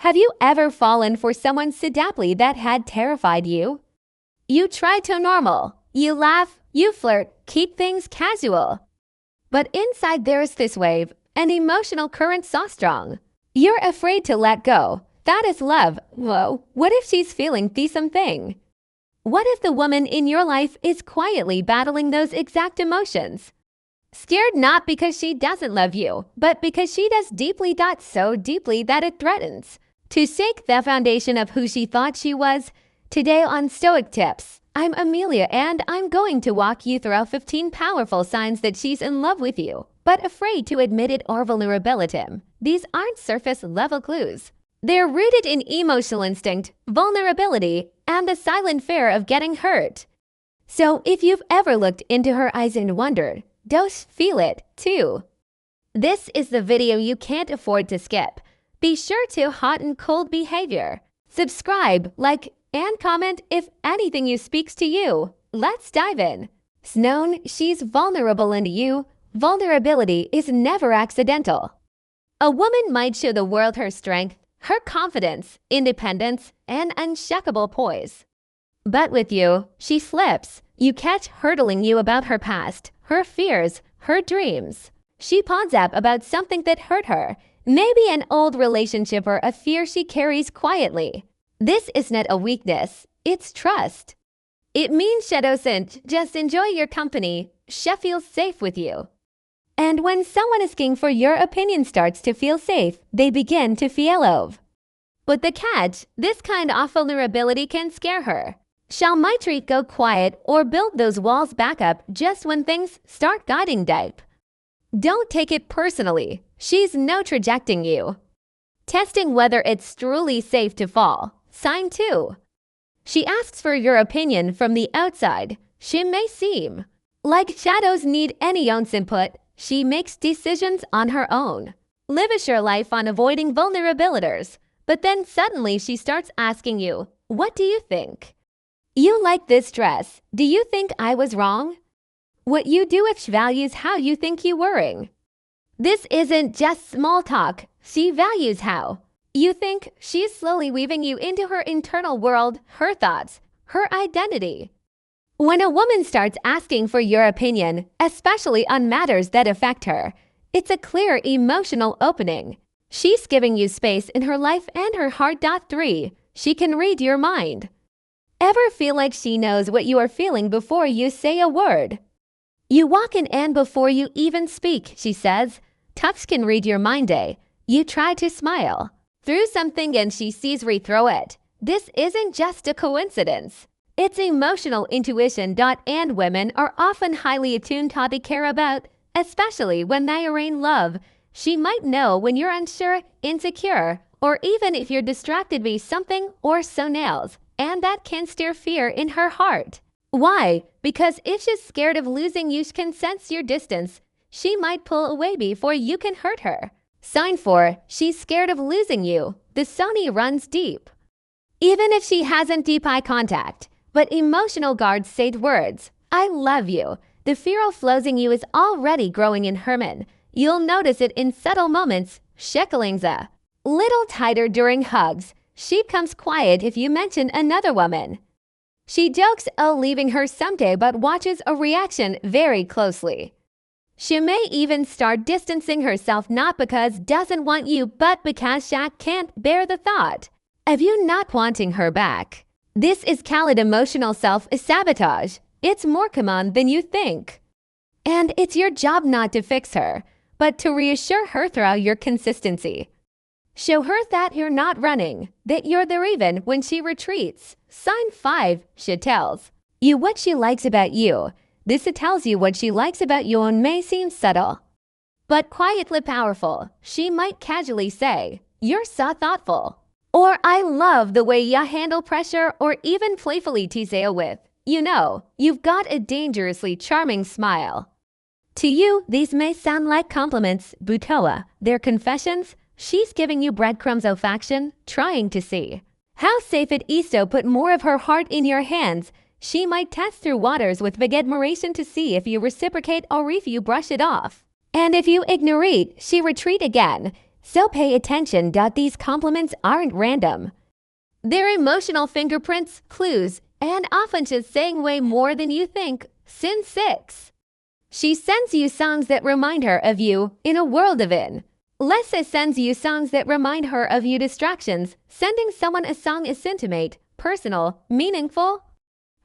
Have you ever fallen for someone so deeply that had terrified you? You try to normal, you laugh, you flirt, keep things casual. But inside there's this wave, an emotional current so strong. You're afraid to let go. That is love. Whoa, what if she's feeling the same thing? What if the woman in your life is quietly battling those exact emotions? Scared not because she doesn't love you, but because she does deeply, so deeply that it threatens to shake the foundation of who she thought she was. Today on Stoic Tips, I'm Amelia and I'm going to walk you through 15 powerful signs that she's in love with you, but afraid to admit it or vulnerability. These aren't surface-level clues. They're rooted in emotional instinct, vulnerability, and the silent fear of getting hurt. So if you've ever looked into her eyes and wondered, don't feel it too. This is the video you can't afford to skip. Be sure to hot and cold behavior. Subscribe, like, and comment if anything you speaks to you. Let's dive in. Known, she's vulnerable into you. Vulnerability is never accidental. A woman might show the world her strength, her confidence, independence, and unshakable poise. But with you, she slips. You catch hurtling you about her past, her fears, her dreams. She pawns up about something that hurt her, maybe an old relationship or a fear she carries quietly. This is not a weakness, it's trust. It means she doesn't just enjoy your company, she feels safe with you. And when someone asking for your opinion starts to feel safe, they begin to feel love. But the catch, this kind of vulnerability can scare her. Shall my treat go quiet or build those walls back up just when things start getting deep? Don't take it personally. She's no trajecting you. Testing whether it's truly safe to fall. Sign 2. She asks for your opinion from the outside. She may seem like shadows need any ounce input. She makes decisions on her own. Lives her life on avoiding vulnerabilities. But then suddenly she starts asking you, what do you think? You like this dress. Do you think I was wrong? What you do if she values how you think you're wearing. This isn't just small talk. She values how you think. She's slowly weaving you into her internal world, her thoughts, her identity. When a woman starts asking for your opinion, especially on matters that affect her, it's a clear emotional opening. She's giving you space in her life and her heart. 3. She can read your mind. Ever feel like she knows what you are feeling before you say a word? You walk in and before you even speak, she says, "Tufts can read your mind day." You try to smile through something and she sees right through it. This isn't just a coincidence. It's emotional intuition. And women are often highly attuned to what they care about, especially when they are in love. She might know when you're unsure, insecure, or even if you're distracted by something or someone else, and that can stir fear in her heart. Why? Because if she's scared of losing you, she can sense your distance. She might pull away before you can hurt her. Sign 4. She's scared of losing you. The Sony runs deep. Even if she hasn't deep eye contact, but emotional guards said words, "I love you." The fear of losing you is already growing in Herman. You'll notice it in subtle moments, shacklings a little tighter during hugs. She becomes quiet if you mention another woman. She jokes of leaving her someday but watches a reaction very closely. She may even start distancing herself not because doesn't want you but because she can't bear the thought of you not wanting her back. This is called emotional self-sabotage. It's more common than you think. And it's your job not to fix her, but to reassure her through your consistency. Show her that you're not running, that you're there even when she retreats. Sign 5. She tells you what she likes about you. This tells you what she likes about you and may seem subtle, but quietly powerful. She might casually say, "You're so thoughtful," or "I love the way you handle pressure," or even playfully tease you with, "You know, you've got a dangerously charming smile." To you, these may sound like compliments, but they're confessions. She's giving you breadcrumbs of action, trying to see how safe it is to put more of her heart in your hands. She might test through waters with big admiration to see if you reciprocate or if you brush it off. And if you ignore it, she retreat again. So pay attention. These compliments aren't random. They're emotional fingerprints, clues, and often just saying way more than you think. Sin 6. She sends you songs that remind her of you in a world of in. Lessa sends you songs that remind her of you distractions. Sending someone a song is intimate, personal, meaningful.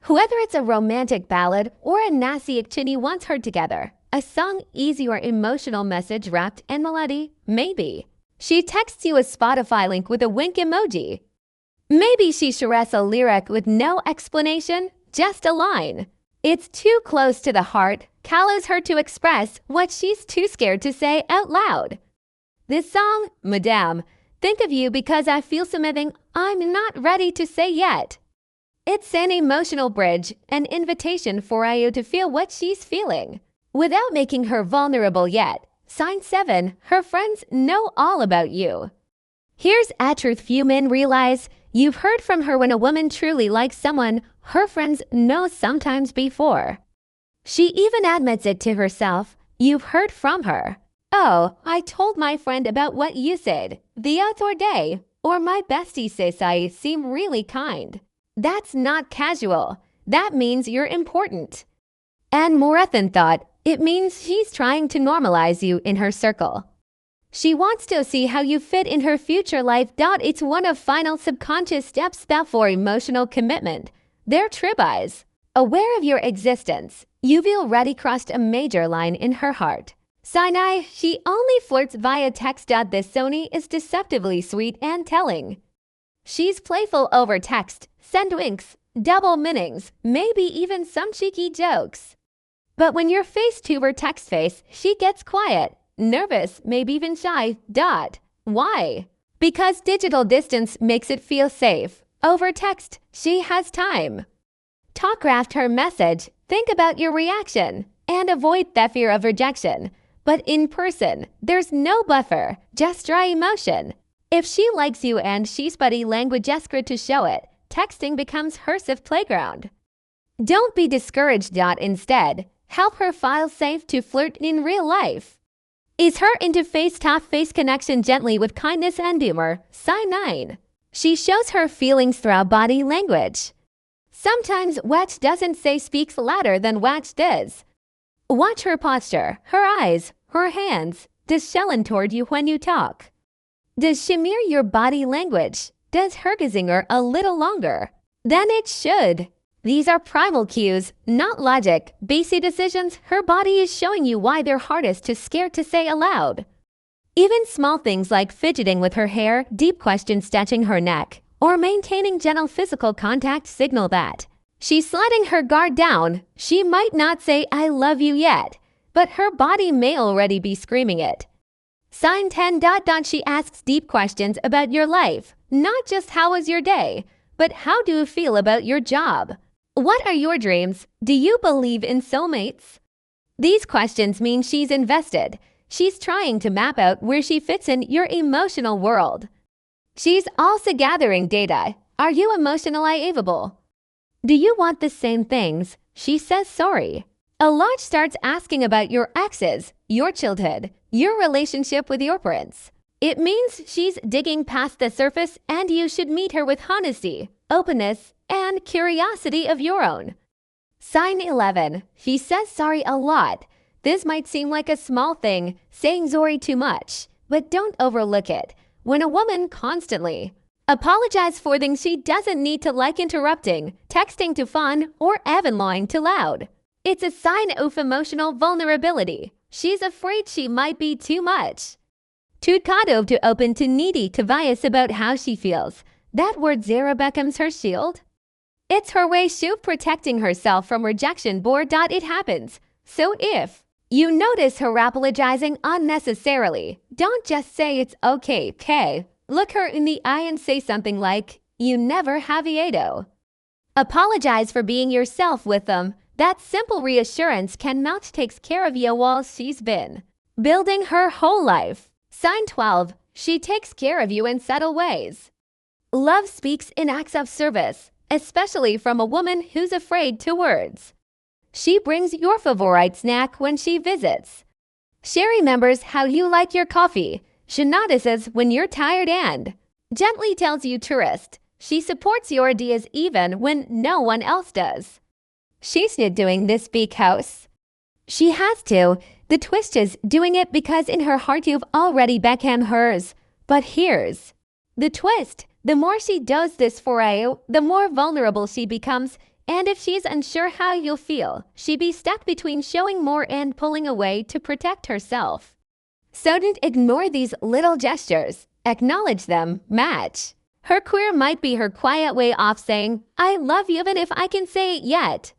Whether it's a romantic ballad or a nasty chitty wants heard together, a song is your emotional message wrapped in melody. Maybe she texts you a Spotify link with a wink emoji. Maybe she shares a lyric with no explanation, just a line. It's too close to the heart, callows her to express what she's too scared to say out loud. This song, Madame, think of you because I feel something I'm not ready to say yet. It's an emotional bridge, an invitation for you to feel what she's feeling, without making her vulnerable yet. Sign 7, her friends know all about you. Here's a truth few men realize. You've heard from her. When a woman truly likes someone, her friends know sometimes before. She even admits it to herself. You've heard from her. Oh, I told my friend about what you said the other day, or my bestie says I seem really kind. That's not casual. That means you're important. And more than thought, it means she's trying to normalize you in her circle. She wants to see how you fit in her future life. It's one of final subconscious steps for emotional commitment. They're trib eyes. Aware of your existence, you've already crossed a major line in her heart. Sinai, she only flirts via text. This Sony is deceptively sweet and telling. She's playful over text, send winks, double meanings, maybe even some cheeky jokes. But when you're face to her text face, she gets quiet. Nervous, maybe even shy. Why? Because digital distance makes it feel safe. Over text, she has time. Talk-craft her message, think about your reaction, and avoid the fear of rejection. But in person, there's no buffer, just dry emotion. If she likes you and she's body language escrow to show it, texting becomes her safe playground. Don't be discouraged. Instead, help her file safe to flirt in real life. Is her into face-to-face connection gently with kindness and humor. Sign 9. She shows her feelings through body language. Sometimes what doesn't say speaks louder than what does. Watch her posture, her eyes, her hands. Does she lean toward you when you talk? Does she mirror your body language? Does her ginger a little longer than it should? These are primal cues, not logic. Basic decisions. Her body is showing you why they're hardest to scared to say aloud. Even small things like fidgeting with her hair, deep questions touching her neck, or maintaining gentle physical contact signal that she's letting her guard down. She might not say I love you yet, but her body may already be screaming it. Sign 10. She asks deep questions about your life, not just how was your day, but how do you feel about your job? What are your dreams? Do you believe in soulmates? These questions mean she's invested. She's trying to map out where she fits in your emotional world. She's also gathering data. Are you emotionally available? Do you want the same things? She says sorry. A lot starts asking about your exes, your childhood, your relationship with your parents. It means she's digging past the surface, and you should meet her with honesty, openness, and curiosity of your own. Sign 11. She says sorry a lot. This might seem like a small thing, saying sorry too much, but don't overlook it. When a woman constantly apologizes for things she doesn't need to, like interrupting, texting too fun, or even lying too loud, it's a sign of emotional vulnerability. She's afraid she might be too much. Too caught to open, too needy to bias about how she feels. That word Zara becomes her shield. It's her way of protecting herself from rejection. It happens. So if you notice her apologizing unnecessarily, don't just say it's okay. Look her in the eye and say something like, you never have Edo. Apologize for being yourself with them. That simple reassurance cannot take care of you while she's been building her whole life. Sign 12. She takes care of you in subtle ways. Love speaks in acts of service, especially from a woman who's afraid to words. She brings your favorite snack when she visits. She remembers how you like your coffee. She notices when you're tired and gently tells you to rest. She supports your ideas even when no one else does. She's not doing this because she has to. The twist is doing it because in her heart you've already become hers. But here's the twist. The more she does this for you, the more vulnerable she becomes. And if she's unsure how you'll feel, she'd be stuck between showing more and pulling away to protect herself. So don't ignore these little gestures. Acknowledge them. Match. Her queer might be her quiet way of saying, I love you even if I can say it yet.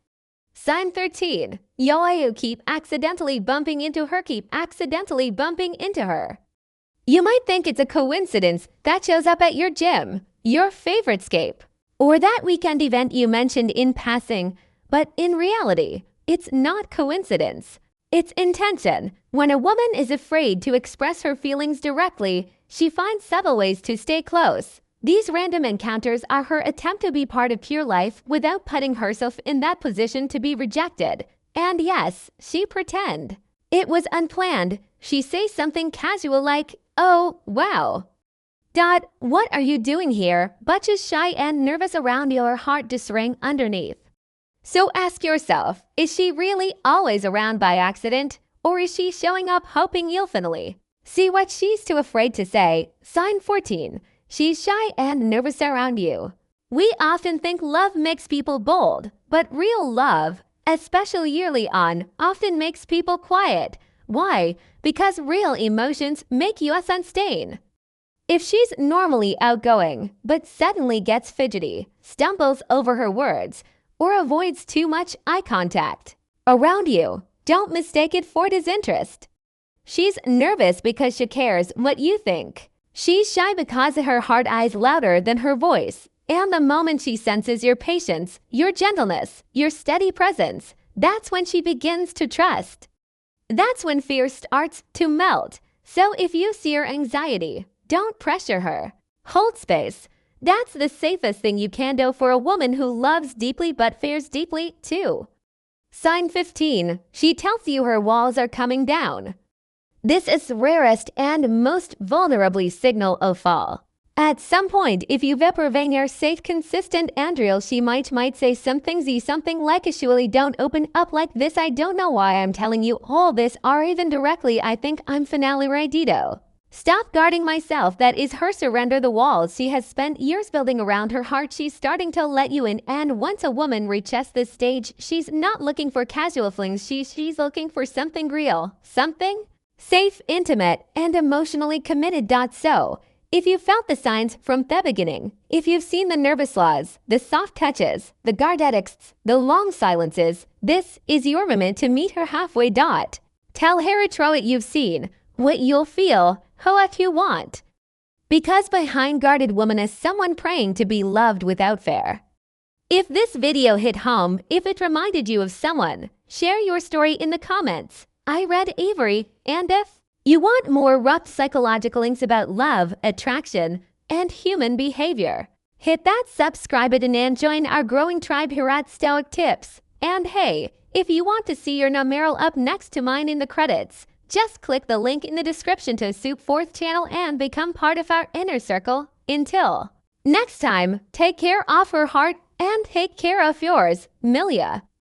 Sign 13. You keep accidentally bumping into her. Keep accidentally bumping into her. You might think it's a coincidence that shows up at your gym, your favorite scape, or that weekend event you mentioned in passing, but in reality, it's not coincidence. It's intention. When a woman is afraid to express her feelings directly, she finds subtle ways to stay close. These random encounters are her attempt to be part of pure life without putting herself in that position to be rejected. And yes, she pretend. It was unplanned. She says something casual like, oh, wow. What are you doing here? But she's shy and nervous around your heart discerning underneath. So ask yourself, is she really always around by accident? Or is she showing up hoping you'll finally see what she's too afraid to say? Sign 14. She's shy and nervous around you. We often think love makes people bold, but real love, especially early on, often makes people quiet. Why? Because real emotions make us unstained. If she's normally outgoing, but suddenly gets fidgety, stumbles over her words, or avoids too much eye contact around you, don't mistake it for disinterest. She's nervous because she cares what you think. She's shy because her heart is louder than her voice. And the moment she senses your patience, your gentleness, your steady presence, that's when she begins to trust. That's when fear starts to melt. So if you see her anxiety, don't pressure her. Hold space. That's the safest thing you can do for a woman who loves deeply but fears deeply too. Sign 15. She tells you her walls are coming down. This is the rarest and most vulnerably signal of all. At some point, if you've ever been your safe, consistent and real, she might say something like usually don't open up like this. I don't know why I'm telling you all this, or even directly I think I'm finally ready to stop guarding myself. That is her surrender. The walls she has spent years building around her heart, she's starting to let you in. And once a woman reaches this stage, she's not looking for casual flings. She's looking for something real, something safe, intimate, and emotionally committed. So, if you felt the signs from the beginning, if you've seen the nervous laws, the soft touches, the guard edicts, the long silences, this is your moment to meet her halfway. Tell her what you've seen, what you'll feel, what you want. Because behind guarded woman is someone praying to be loved without fear. If this video hit home, if it reminded you of someone, share your story in the comments. I read Avery, and if you want more rough psychological links about love, attraction, and human behavior, hit that subscribe button and join our growing tribe here at Stoic Tips. And hey, if you want to see your numeral up next to mine in the credits, just click the link in the description to Soup 4th channel and become part of our inner circle. Until next time, take care of her heart and take care of yours, Milia.